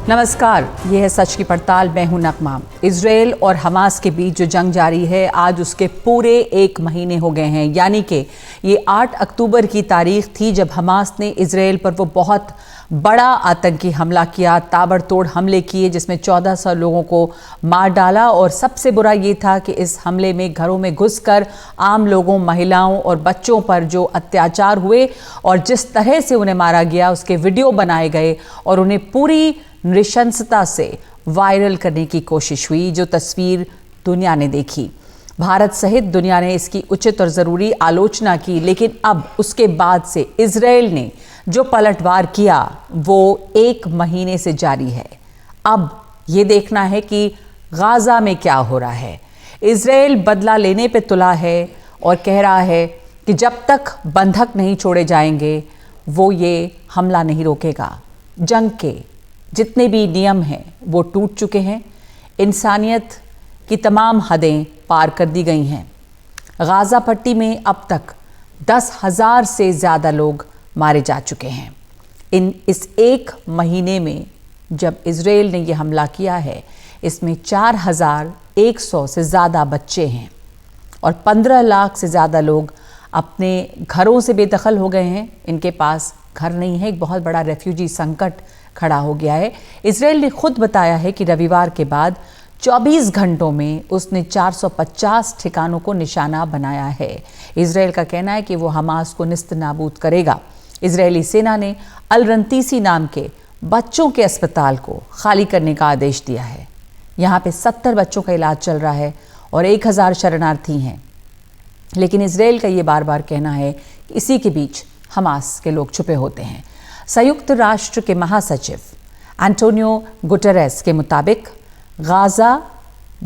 नमस्कार, ये है सच की पड़ताल। मैं हूं नगमा। इजराइल और हमास के बीच जो जंग जारी है, आज उसके पूरे 1 महीने हो गए हैं। यानी कि ये 8 अक्टूबर की तारीख थी जब हमास ने इजराइल पर वो बहुत बड़ा आतंकी हमला किया, ताबड़तोड़ हमले किए, जिसमें 1400 लोगों को मार डाला। और सबसे बुरा ये था कि इस हमले में घरों में घुसकर आम लोगों, महिलाओं और बच्चों पर जो अत्याचार हुए और जिस तरह से उन्हें मारा गया, उसके वीडियो बनाए गए और उन्हें पूरी नृशंसता से वायरल करने की कोशिश हुई, जो तस्वीर दुनिया ने देखी। भारत सहित दुनिया ने इसकी उचित और ज़रूरी आलोचना की। लेकिन अब उसके बाद से इजराइल ने जो पलटवार किया वो 1 महीने से जारी है। अब ये देखना है कि गाज़ा में क्या हो रहा है। इजराइल बदला लेने पे तुला है और कह रहा है कि जब तक बंधक नहीं छोड़े जाएंगे वो ये हमला नहीं रोकेगा। जंग के जितने भी नियम हैं वो टूट चुके हैं। इंसानियत की तमाम हदें पार कर दी गई हैं। गाज़ा पट्टी में अब तक 10,000 से ज़्यादा लोग मारे जा चुके हैं। इस 1 महीने में जब इजराइल ने यह हमला किया है, इसमें 4,100 से ज़्यादा बच्चे हैं और 15 लाख से ज़्यादा लोग अपने घरों से बेदखल हो गए हैं। इनके पास घर नहीं है। एक बहुत बड़ा रेफ्यूजी संकट खड़ा हो गया है। इजराइल ने खुद बताया है कि रविवार के बाद 24 घंटों में उसने 450 ठिकानों को निशाना बनाया है। इजराइल का कहना है कि वो हमास को निस्त नाबूद करेगा। इजरायली सेना ने अल रंतीसी नाम के बच्चों के अस्पताल को खाली करने का आदेश दिया है। यहाँ पे 70 बच्चों का इलाज चल रहा है और 1000 शरणार्थी हैं। लेकिन इजराइल का ये बार बार कहना है कि इसी के बीच हमास के लोग छुपे होते हैं। संयुक्त राष्ट्र के महासचिव एंटोनियो गुटेरेस के मुताबिक गाज़ा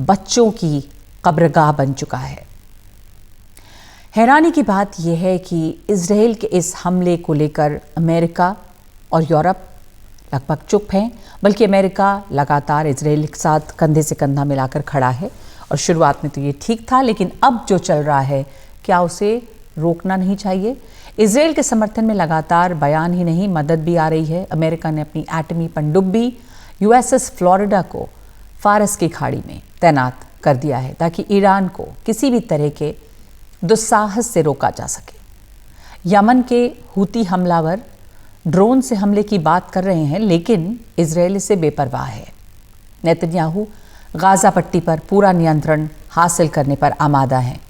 बच्चों की कब्रगाह बन चुका है। हैरानी की बात यह है कि इजराइल के इस हमले को लेकर अमेरिका और यूरोप लगभग चुप हैं, बल्कि अमेरिका लगातार इजराइल के साथ कंधे से कंधा मिलाकर खड़ा है। और शुरुआत में तो ये ठीक था, लेकिन अब जो चल रहा है, क्या उसे रोकना नहीं चाहिए? इजराइल के समर्थन में लगातार बयान ही नहीं, मदद भी आ रही है। अमेरिका ने अपनी एटमी पनडुब्बी USS फ्लोरिडा को फारस की खाड़ी में तैनात कर दिया है ताकि ईरान को किसी भी तरह के दुस्साहस से रोका जा सके। यमन के हूती हमलावर ड्रोन से हमले की बात कर रहे हैं, लेकिन इजराइल से बेपरवाह है। नेतन्याहू गाज़ा पट्टी पर पूरा नियंत्रण हासिल करने पर आमादा है।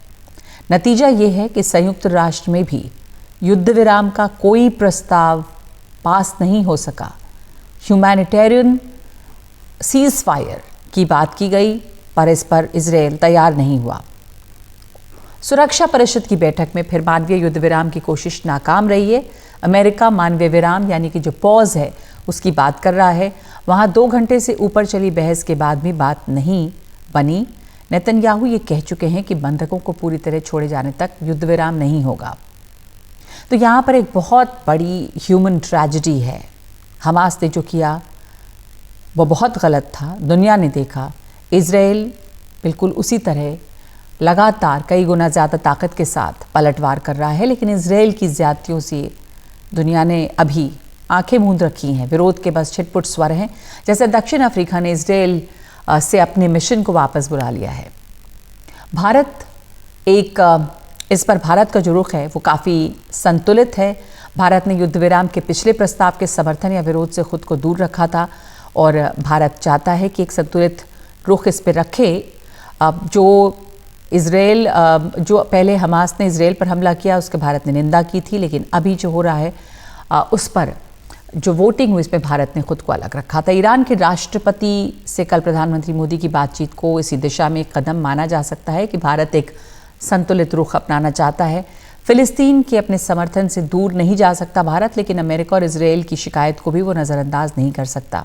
नतीजा ये है कि संयुक्त राष्ट्र में भी युद्ध विराम का कोई प्रस्ताव पास नहीं हो सका। ह्यूमैनिटेरियन सीज फायर की बात की गई, पर इस पर इजराइल तैयार नहीं हुआ। सुरक्षा परिषद की बैठक में फिर मानवीय युद्ध विराम की कोशिश नाकाम रही है। अमेरिका मानवीय विराम यानी कि जो पॉज है उसकी बात कर रहा है। वहाँ 2 घंटे से ऊपर चली बहस के बाद भी बात नहीं बनी। नेतन्याहू ये कह चुके हैं कि बंधकों को पूरी तरह छोड़े जाने तक युद्ध विराम नहीं होगा। तो यहाँ पर एक बहुत बड़ी ह्यूमन ट्रेजेडी है। हमास ने जो किया वो बहुत गलत था, दुनिया ने देखा। इजराइल बिल्कुल उसी तरह लगातार कई गुना ज़्यादा ताकत के साथ पलटवार कर रहा है, लेकिन इजराइल की ज़्यादतियों से दुनिया ने अभी आंखें मूंद रखी हैं। विरोध के बस छिटपुट स्वर हैं। जैसे दक्षिण अफ्रीका ने इजराइल से अपने मिशन को वापस बुला लिया है। इस पर भारत का जो रुख है वो काफ़ी संतुलित है। भारत ने युद्ध विराम के पिछले प्रस्ताव के समर्थन या विरोध से खुद को दूर रखा था और भारत चाहता है कि एक संतुलित रुख इस पर रखे। जो पहले हमास ने इजराइल पर हमला किया उसके भारत ने निंदा की थी, लेकिन अभी जो हो रहा है उस पर जो वोटिंग हुई इसमें भारत ने खुद को अलग रखा था। ईरान के राष्ट्रपति से कल प्रधानमंत्री मोदी की बातचीत को इसी दिशा में एक कदम माना जा सकता है कि भारत एक संतुलित रुख अपनाना चाहता है। फिलिस्तीन के अपने समर्थन से दूर नहीं जा सकता भारत, लेकिन अमेरिका और इजराइल की शिकायत को भी वो नज़रअंदाज नहीं कर सकता।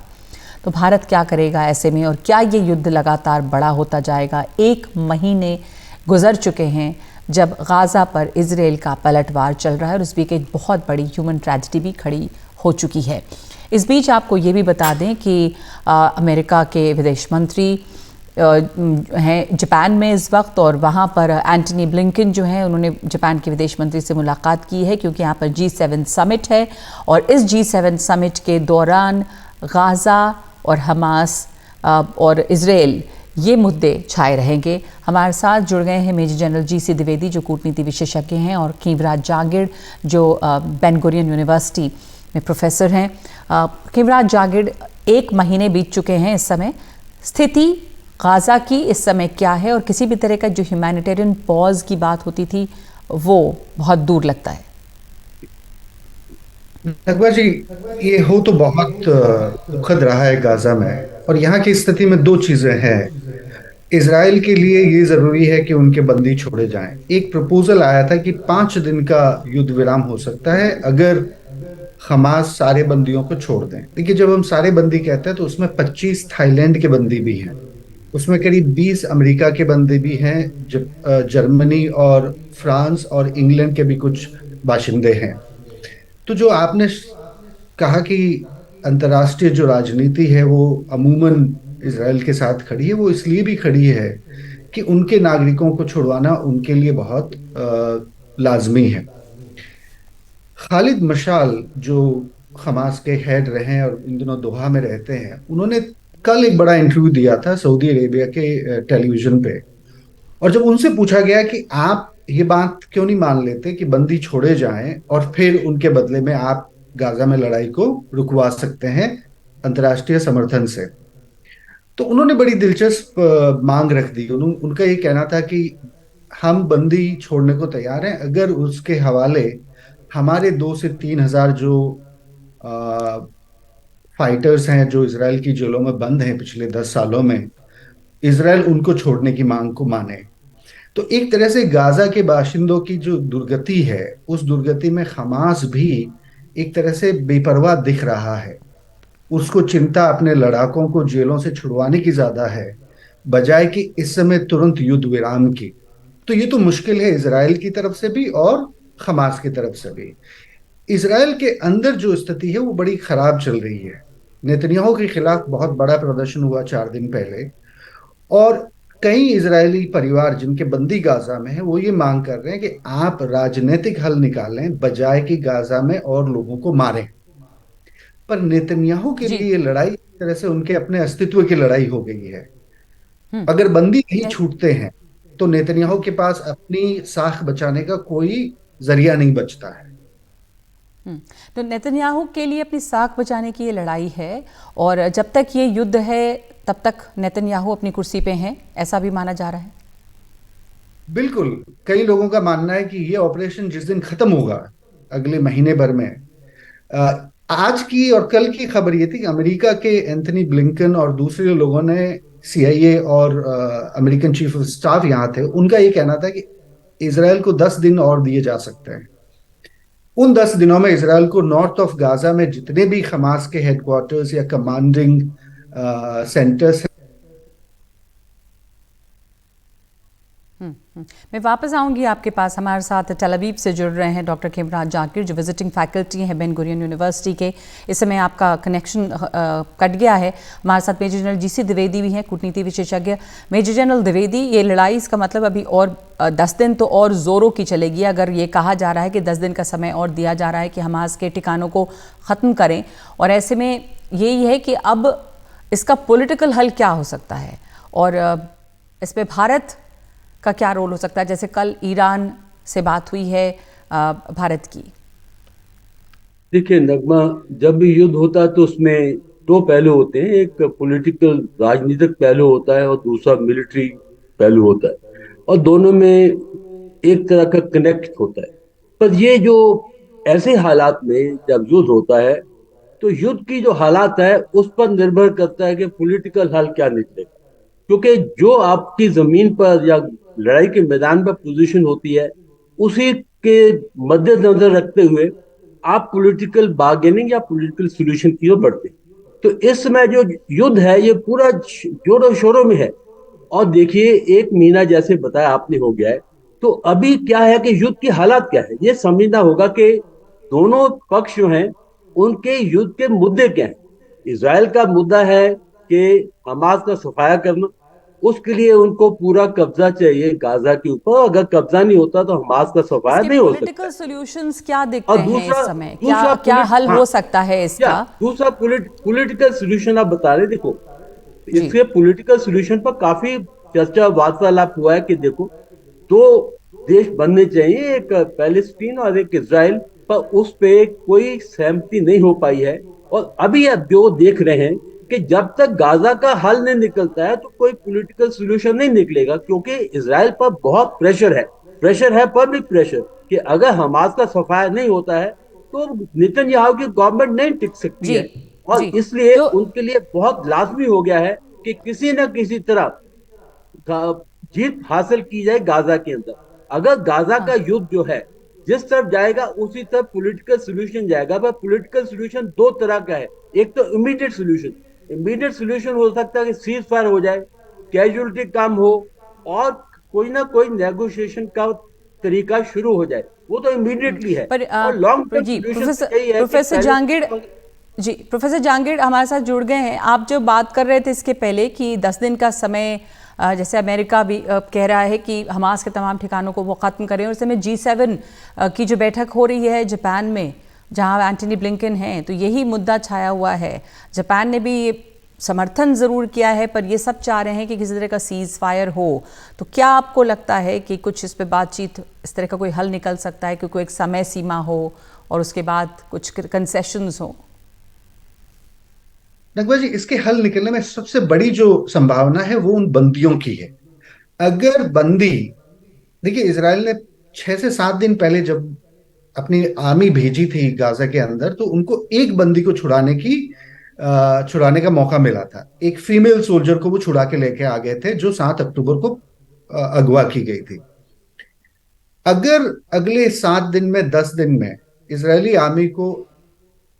तो भारत क्या करेगा ऐसे में, और क्या ये युद्ध लगातार बड़ा होता जाएगा? 1 महीने गुजर चुके हैं जब गाज़ा पर इजराइल का पलटवार चल रहा है और उस बीच एक बहुत बड़ी ह्यूमन ट्रेजेडी भी खड़ी हो चुकी है। इस बीच आपको ये भी बता दें कि अमेरिका के विदेश मंत्री हैं जापान में इस वक्त, और वहाँ पर एंटनी ब्लिंकन जो हैं उन्होंने जापान के विदेश मंत्री से मुलाकात की है, क्योंकि यहाँ पर G7 समिट है और इस G7 समिट के दौरान गाज़ा और हमास और इजराइल, ये मुद्दे छाए रहेंगे। हमारे साथ जुड़ गए हैं मेजर जनरल जी.सी. द्विवेदी, जो कूटनीति विशेषज्ञ हैं, और खीवराज जागिड़, जो बेन गुरियन यूनिवर्सिटी में प्रोफेसर हैं। खीवराज जागिड़, 1 महीने बीत चुके हैं इस समय। स्थिति गाज़ा की इस समय क्या है, और किसी भी तरह का जो ह्यूमैनिटेरियन पॉज की बात होती थी वो बहुत दूर लगता है? अकबर जी, ये हो तो बहुत दुखद रहा है गाजा में। और यहाँ की स्थिति में दो चीजें हैं। इसराइल के लिए ये जरूरी है कि उनके बंदी छोड़े जाएं। एक प्रपोजल आया था कि 5 दिन का युद्ध विराम हो सकता है अगर हमास सारे बंदियों को छोड़ दें। देखिए, जब हम सारे बंदी कहते हैं तो उसमें 25 थाईलैंड के बंदी भी हैं, उसमें करीब 20 अमेरिका के बंदी भी हैं, जर्मनी और फ्रांस और इंग्लैंड के भी कुछ बाशिंदे हैं। तो जो आपने कहा कि अंतर्राष्ट्रीय जो राजनीति है वो अमूमन इसराइल के साथ खड़ी है, वो इसलिए भी खड़ी है कि उनके नागरिकों को छुड़वाना उनके लिए बहुत लाजमी है। खालिद मशाल, जो हमास के हेड रहे हैं और इन दिनों दोहा में रहते हैं, उन्होंने कल एक बड़ा इंटरव्यू दिया था सऊदी अरेबिया के टेलीविजन पे। और जब उनसे पूछा गया कि आप ये बात क्यों नहीं मान लेते कि बंदी छोड़े जाएं और फिर उनके बदले में आप गाजा में लड़ाई को रुकवा सकते हैं अंतर्राष्ट्रीय समर्थन से, तो उन्होंने बड़ी दिलचस्प मांग रख दी। उनका ये कहना था कि हम बंदी छोड़ने को तैयार हैं अगर उसके हवाले हमारे 2 से 3 हजार जो फाइटर्स हैं जो इसराइल की जेलों में बंद हैं पिछले 10 सालों में, इसराइल उनको छोड़ने की मांग को माने। तो एक तरह से गाजा के बाशिंदों की जो दुर्गति है, उस दुर्गति में हमास भी एक तरह से बेपरवाह दिख रहा है। उसको चिंता अपने लड़ाकों को जेलों से छुड़वाने की ज्यादा है, बजाय कि इस समय तुरंत युद्ध विराम की। तो ये तो मुश्किल है इसराइल की तरफ से भी और हमास की तरफ से भी। इसराइल के अंदर जो स्थिति है वो बड़ी खराब चल रही है। नेतन्याहू के खिलाफ बहुत बड़ा प्रदर्शन हुआ 4 दिन पहले, और कई इजरायली परिवार जिनके बंदी गाजा में है वो ये मांग कर रहे हैं कि आप राजनीतिक हल निकालें बजाय कि गाजा में और लोगों को मारें। पर नेतन्याहू के जी। लिए ये लड़ाई एक तरह से उनके अपने अस्तित्व की लड़ाई हो गई है। हम्म। अगर बंदी नहीं ने- छूटते हैं तो नेतन्याहू के पास अपनी साख बचाने का कोई जरिया नहीं बचता है। हम्म। तो नेतन्याहू के लिए अपनी साख बचाने की ये लड़ाई है, और जब तक ये युद्ध है तब तक नेतन्याहू अपनी कुर्सी पे हैं, ऐसा भी माना जा रहा है। बिल्कुल। कई लोगों का मानना है कि ये ऑपरेशन जिस दिन खत्म होगा अगले महीने भर में, आज की और कल की खबर ये थी कि अमेरिका के एंथनी ब्लिंकन और दूसरे लोगों ने, सीआईए और अमेरिकन चीफ ऑफ स्टाफ यहाँ थे, उनका ये कहना था कि इसराइल को 10 दिन और दिए जा सकते हैं। उन 10 दिनों में इसराइल को नॉर्थ ऑफ गाजा में जितने भी हमास के हेडक्वार्टर्स या कमांडिंग सेंटर्स। मैं वापस आऊंगी आपके पास। हमारे साथ टेल अवीव से जुड़ रहे हैं डॉक्टर खीवराज जाकिर, जो विजिटिंग फैकल्टी हैं बेन गुरियन यूनिवर्सिटी के। इस समय आपका कनेक्शन कट गया है। हमारे साथ मेजर जनरल जी.सी. द्विवेदी भी हैं, कूटनीति विशेषज्ञ। मेजर जनरल द्विवेदी, ये लड़ाई, इसका मतलब अभी और 10 दिन तो और ज़ोरों की चलेगी। अगर ये कहा जा रहा है कि 10 दिन का समय और दिया जा रहा है कि हमास के ठिकानों को ख़त्म करें, और ऐसे में यही है कि अब इसका पॉलिटिकल हल क्या हो सकता है, और इस पर भारत का क्या रोल हो सकता है? जैसे कल ईरान से बात हुई है भारत की। देखिए नगमा, जब भी युद्ध होता है तो उसमें दो पहलू होते हैं। एक पॉलिटिकल राजनीतिक पहलू होता है और दूसरा मिलिट्री पहलू होता है, और दोनों में एक तरह का कनेक्ट होता है। पर ये जो ऐसे हालात में जब युद्ध होता है तो युद्ध की जो हालात है उस पर निर्भर करता है कि पॉलिटिकल हल क्या निकलेगा। क्योंकि जो आपकी जमीन पर या लड़ाई के मैदान पर पोजीशन होती है उसी के मद्देनजर रखते हुए आप पॉलिटिकल बार्गेनिंग या पॉलिटिकल सॉल्यूशन की ओर बढ़ते हैं। तो इस समय जो युद्ध है ये पूरा जोरों शोरों में है। और देखिए, 1 महीना जैसे बताया आपने हो गया है, तो अभी क्या है कि युद्ध की हालात क्या है ये समझना होगा कि दोनों पक्ष जो हैं उनके युद्ध के मुद्दे क्या हैं। इसराइल का मुद्दा है कि हमास का सफाया करना, उसके लिए उनको पूरा कब्जा चाहिए गाजा के ऊपर। अगर कब्जा नहीं होता तो हमास का सफाया इसके नहीं हो सकता पॉलिटिकल है। सॉल्यूशंस क्या दिखते और हैं दूसरा इस समय? क्या दूसरा क्या पुलिट हल हाँ हो सकता है क्या इसका? दूसरा पॉलिटिकल सोल्यूशन आप बता रहे, देखो जी इसके पॉलिटिकल सोल्यूशन पर काफी चर्चा वार्तालाप हुआ है कि देखो, दो देश बनने चाहिए, एक पैलेस्टीन और एक इजराइल, पर उस पे कोई सहमति नहीं हो पाई है। और अभी आप जो देख रहे हैं कि जब तक गाजा का हल नहीं निकलता है तो कोई पॉलिटिकल सोल्यूशन नहीं निकलेगा, क्योंकि इजराइल पर बहुत प्रेशर है पब्लिक प्रेशर, कि अगर हमास का सफाया नहीं होता है तो नेतन्याहू की गवर्नमेंट नहीं टिक सकती जी है। और जी। इसलिए तो उनके लिए बहुत लाजमी हो गया है कि किसी न किसी तरह जीत हासिल की जाए गाजा के अंदर। अगर गाजा का हाँ युद्ध जो है जिस तरफ जाएगा उसी तरफ पॉलिटिकल सोल्यूशन जाएगा। पर पॉलिटिकल सोल्यूशन दो तरह का है। एक तो इमीडिएट सोल्यूशन हो सकता है कि सीज फायर हो जाए, कैजुअलिटी कम हो, और कोई ना कोई नेगोशिएशन का तरीका शुरू हो जाए। वो तो इमीडिएटली है। पर और लॉन्ग टर्म जी सोल्यूशन प्रोफेसर तो यही है कि प्रोफेसर पहले जहांगीर, जी प्रोफेसर जहांगीर हमारे साथ जुड़ गए हैं। आप जो बात कर रहे थे इसके पहले कि 10 दिन का समय, जैसे अमेरिका भी कह रहा है कि हमास के तमाम ठिकानों को वो ख़त्म करें, और इस समय G7 की जो बैठक हो रही है जापान में, जहां एंटनी ब्लिंकन हैं, तो यही मुद्दा छाया हुआ है। जापान ने भी ये समर्थन ज़रूर किया है, पर ये सब चाह रहे हैं कि किसी तरह का सीज़ फायर हो। तो क्या आपको लगता है कि कुछ इस पे बातचीत, इस तरह का कोई हल निकल सकता है कि कोई एक समय सीमा हो और उसके बाद कुछ कंसेशंस हो? नकवा जी, इसके हल निकलने में सबसे बड़ी जो संभावना है वो उन बंदियों की है। अगर बंदी, देखिए इजराइल ने 6 से 7 दिन पहले जब अपनी आर्मी भेजी थी गाजा के अंदर, तो उनको एक बंदी को छुड़ाने का मौका मिला था। एक फीमेल सोल्जर को वो छुड़ा के लेके आ गए थे, जो 7 अक्टूबर को अगवा की गई थी। अगर अगले 7 दिन में, 10 दिन में इजरायली आर्मी को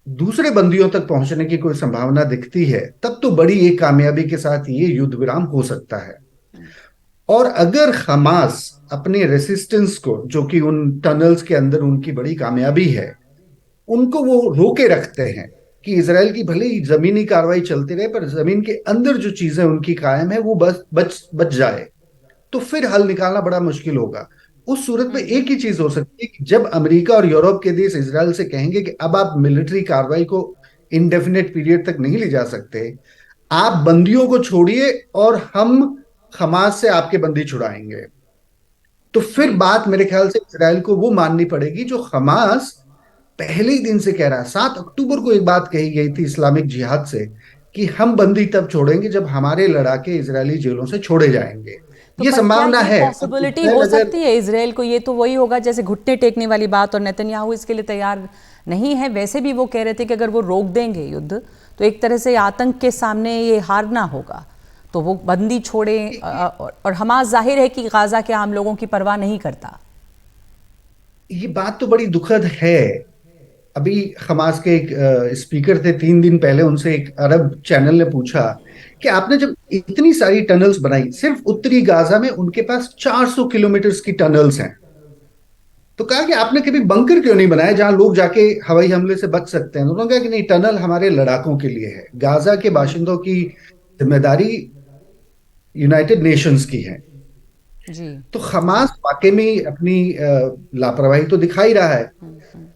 दूसरे बंदियों तक पहुंचने की कोई संभावना दिखती है, तब तो बड़ी एक कामयाबी के साथ ये युद्ध विराम हो सकता है। और अगर हमास अपने रेसिस्टेंस को, जो कि उन टनल्स के अंदर उनकी बड़ी कामयाबी है, उनको वो रोके रखते हैं कि इसराइल की भले ही जमीनी कार्रवाई चलती रहे, पर जमीन के अंदर जो चीजें उनकी कायम है वो बस बच बच जाए, तो फिर हल निकालना बड़ा मुश्किल होगा। उस सूरत में एक ही चीज हो सकती है कि जब अमेरिका और यूरोप के देश इसराइल से कहेंगे कि अब आप मिलिट्री कार्रवाई को इंडेफिनेट पीरियड तक नहीं ले जा सकते, आप बंदियों को छोड़िए और हम हमास से आपके बंदी छुड़ाएंगे, तो फिर जी बात मेरे ख्याल से इसराइल को वो माननी पड़ेगी जो हमास पहले ही दिन से कह रहा है। 7 अक्टूबर को एक बात कही गई थी इस्लामिक जिहाद से कि हम बंदी तब छोड़ेंगे जब हमारे लड़ाके इजरायली जेलों से छोड़े जाएंगे। तो ये पर क्या संभावना ये है। अब पॉसिबिलिटी इसराइल हो अगर, सकती है इसराइल को? ये तो वही होगा जैसे घुटने टेकने वाली बात, और नेतन्याहू इसके लिए तैयार नहीं है। वैसे भी वो कह रहे थे कि अगर वो रोक देंगे युद्ध तो एक तरह से आतंक के सामने ये हारना होगा, तो वो बंदी छोड़े। और हमास जाहिर है कि गाजा के आम लोगों की परवाह नहीं करता। ये बात तो बड़ी दुखद है। अभी हमास के एक स्पीकर थे 3 दिन पहले, उनसे एक अरब चैनल ने पूछा कि आपने जब इतनी सारी टनल्स बनाई, सिर्फ उत्तरी गाजा में उनके पास 400 किलोमीटर की टनल्स हैं, तो कहा कि आपने कभी बंकर क्यों नहीं बनाया जहां लोग जाके हवाई हमले से बच सकते हैं? तो उन्होंने कहा कि नहीं, टनल हमारे लड़ाकों के लिए है, गाजा के बाशिंदों की जिम्मेदारी यूनाइटेड नेशंस की है। जी तो हमास वाकई में अपनी लापरवाही तो दिखा ही रहा है,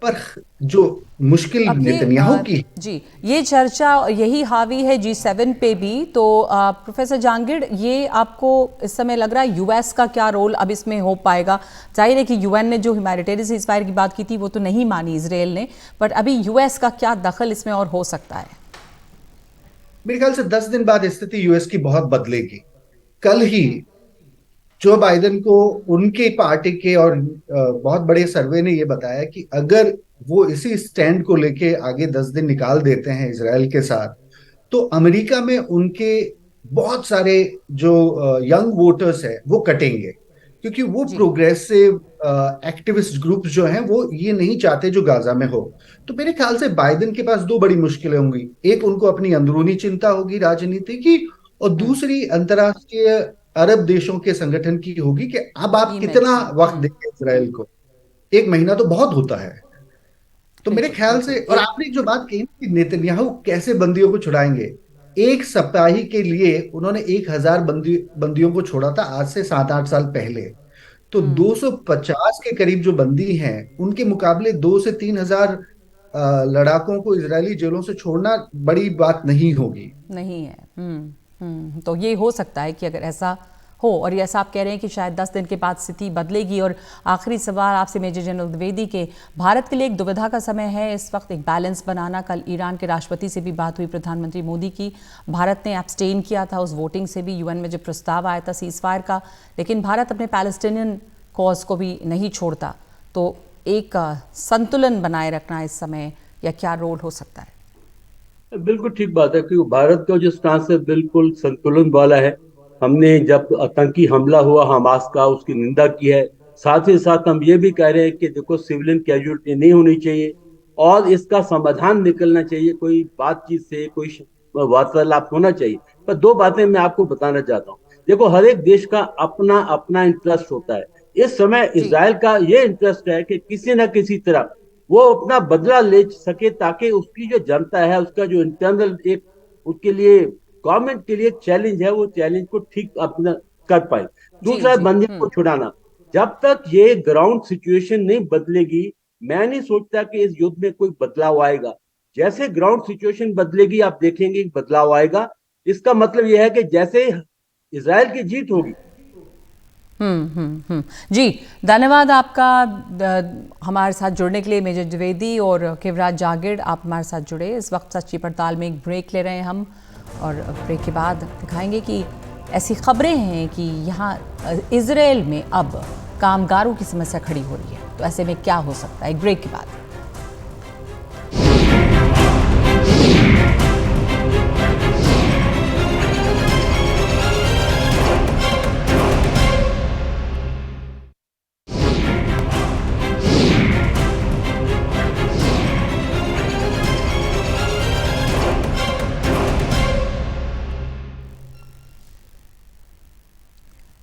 पर जो मुश्किल अब ये नेतन्याहू की है। जी, ये चर्चा यही हावी है G7 पे भी। तो प्रोफेसर जहांगीर, ये आपको इस समय लग रहा है यूएस का क्या रोल अब इसमें हो पाएगा? जाहिर है कि यूएन ने जो ह्यूमैनिटेरियन सीज़फायर की बात की थी वो तो नहीं मानी इसराइल ने, बट अभी यूएस का क्या दखल इसमें और हो सकता है? मेरे ख्याल से 10 दिन बाद स्थिति यूएस की बहुत बदलेगी। कल ही जो बाइडेन को उनके पार्टी के और बहुत बड़े सर्वे ने ये बताया कि अगर वो इसी स्टैंड को लेके आगे 10 दिन निकाल देते हैं इसराइल के साथ, तो अमेरिका में उनके बहुत सारे जो यंग वोटर्स है वो कटेंगे, क्योंकि वो जी प्रोग्रेसिव एक्टिविस्ट ग्रुप्स जो हैं वो ये नहीं चाहते जो गाजा में हो। तो मेरे ख्याल से बाइडेन के पास दो बड़ी मुश्किलें होंगी। एक, उनको अपनी अंदरूनी चिंता होगी राजनीति की, और दूसरी अंतर्राष्ट्रीय अरब देशों के संगठन की होगी कि अब आप इमेज कितना की। वक्त देंगे इसराइल को। 1 महीना तो बहुत होता है। तो मेरे बिल्कुल ख्याल बिल्कुल। से, और आपने जो बात कही कि नेतन्याहू कैसे बंदियों को छुड़ाएंगे, एक सिपाही के लिए उन्होंने 1,000 बंदियों को छोड़ा था आज से 7-8 साल पहले। तो हम्म। 250 के करीब जो बंदी हैं, उनके मुकाबले 2 से 3 हजार लड़ाकों को इजरायली जेलों से छोड़ना बड़ी बात नहीं होगी। नहीं है। तो ये हो सकता है कि अगर ऐसा हो, और ये ऐसा आप कह रहे हैं कि शायद 10 दिन के बाद स्थिति बदलेगी। और आखिरी सवाल आपसे मेजर जनरल द्विवेदी के, भारत के लिए एक दुविधा का समय है इस वक्त, एक बैलेंस बनाना। कल ईरान के राष्ट्रपति से भी बात हुई प्रधानमंत्री मोदी की, भारत ने एब्सटेन किया था उस वोटिंग से भी, यूएन में जब प्रस्ताव आया था सीज फायर का, लेकिन भारत अपने पैलेस्टीनियन कॉज को भी नहीं छोड़ता। तो एक संतुलन बनाए रखना इस समय, या क्या रोल हो सकता है? बिल्कुल ठीक बात है, क्योंकि भारत का जो स्टांस है बिल्कुल संतुलन वाला है। हमने जब आतंकी हमला हुआ हमास का, उसकी निंदा की है। साथ ही साथ हम ये भी कह रहे हैं कि देखो, सिविलियन कैजुअलिटी नहीं होनी चाहिए और इसका समाधान निकलना चाहिए, कोई बातचीत से, कोई वार्तालाप होना चाहिए। पर दो बातें मैं आपको बताना चाहता हूँ। देखो, हर एक देश का अपना अपना इंटरेस्ट होता है। इस समय जी। इसराइल का ये इंटरेस्ट है कि किसी न किसी तरह वो अपना बदला ले सके, ताकि उसकी जो जनता है, उसका जो इंटरनल एक उसके लिए, गवर्नमेंट के लिए चैलेंज है, वो चैलेंज को ठीक अपना कर पाए। जी दूसरा है जी। बंदियों को छुड़ाना। जब तक ये ग्राउंड सिचुएशन नहीं बदलेगी, मैं नहीं सोचता कि इस युद्ध में कोई बदलाव आएगा। जैसे ग्राउंड सिचुएशन बदलेगी, आप देखेंगे कि बदलाव आएगा। इसका मतलब यह है कि जैसे इसराइल की जीत होगी। जी, धन्यवाद आपका हमारे साथ जुड़ने के लिए मेजर द्विवेदी। और शिवराज जागिड़, आप हमारे साथ जुड़े। इस वक्त सच की पड़ताल में एक ब्रेक ले रहे हैं हम, और ब्रेक के बाद दिखाएंगे कि ऐसी खबरें हैं कि यहाँ इजराइल में अब कामगारों की समस्या खड़ी हो रही है, तो ऐसे में क्या हो सकता है, एक ब्रेक के बाद।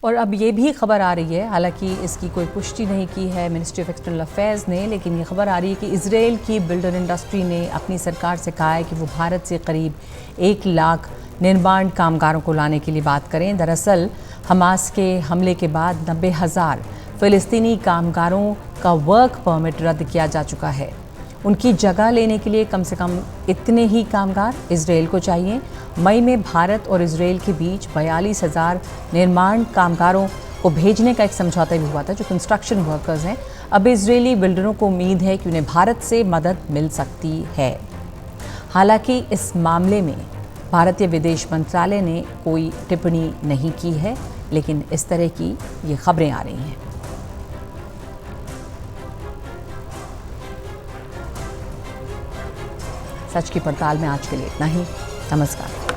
और अब ये भी खबर आ रही है, हालांकि इसकी कोई पुष्टि नहीं की है मिनिस्ट्री ऑफ एक्सटर्नल अफेयर्स ने, लेकिन ये खबर आ रही है कि इजराइल की बिल्डर इंडस्ट्री ने अपनी सरकार से कहा है कि वो भारत से करीब 1 लाख निर्माण कामगारों को लाने के लिए बात करें। दरअसल हमास के हमले के बाद 90,000 फ़िलिस्तीनी कामगारों का वर्क परमिट रद्द किया जा चुका है। उनकी जगह लेने के लिए कम से कम इतने ही कामगार इजराइल को चाहिए। मई में भारत और इजराइल के बीच 42,000 निर्माण कामगारों को भेजने का एक समझौता भी हुआ था, जो कंस्ट्रक्शन वर्कर्स हैं। अब इजरायली बिल्डरों को उम्मीद है कि उन्हें भारत से मदद मिल सकती है। हालांकि इस मामले में भारतीय विदेश मंत्रालय ने कोई टिप्पणी नहीं की है, लेकिन इस तरह की ये खबरें आ रही हैं। सच की पड़ताल में आज के लिए इतना ही। नमस्कार।